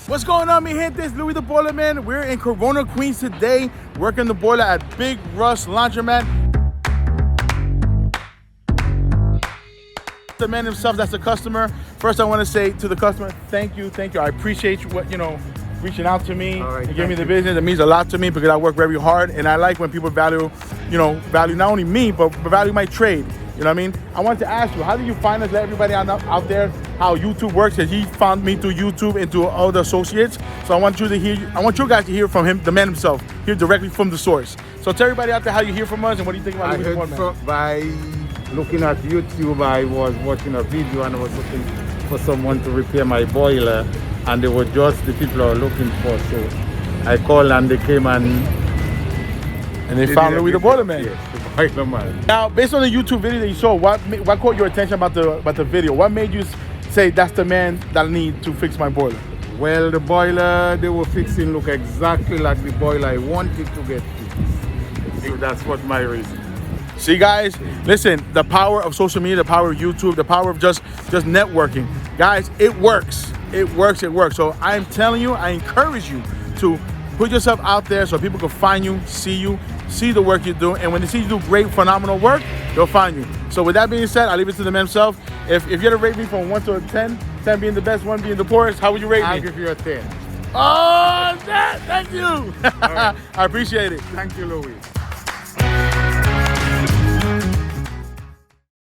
What's going on, mi gente? It's Louis the Boiler Man. We're in Corona, Queens today, working the boiler at Big Russ Laundromat. The man himself, that's the customer. First, I want to say to the customer, thank you. I appreciate you, reaching out to me and giving me the business. It means a lot to me because I work very hard, and I like when people value not only me, but value my trade. You know what I mean? I wanted to ask you, how do you find us? Let everybody out there how YouTube works. Because he found me through YouTube and through all the associates. So I want you guys to hear from him, the man himself, hear directly from the source. So tell everybody out there how you hear from us and what do you think about Louis the Boiler Man? By looking at YouTube, I was watching a video and I was looking for someone to repair my boiler, and they were just the people I was looking for. So I called and they came and they found Louis the Boiler Man. Yes, the Boiler Man. Now, based on the YouTube video that you saw, what caught your attention about the video? What made you say that's the man that I need to fix my boiler? Well, the boiler they were fixing looked exactly like the boiler I wanted to get fixed. So that's what my reason. See, guys, listen, the power of social media, the power of YouTube, the power of just networking. Guys, it works. It works. So I'm telling you, I encourage you to put yourself out there so people can find you, see the work you do, and when they see you do great, phenomenal work, they'll find you. So with that being said, I'll leave it to the man himself. If you had to rate me from 1 to 10, 10 being the best, 1 being the poorest, how would you rate me? I'll give you a 10. Oh, thank you. Right. I appreciate it. Thank you, Louis.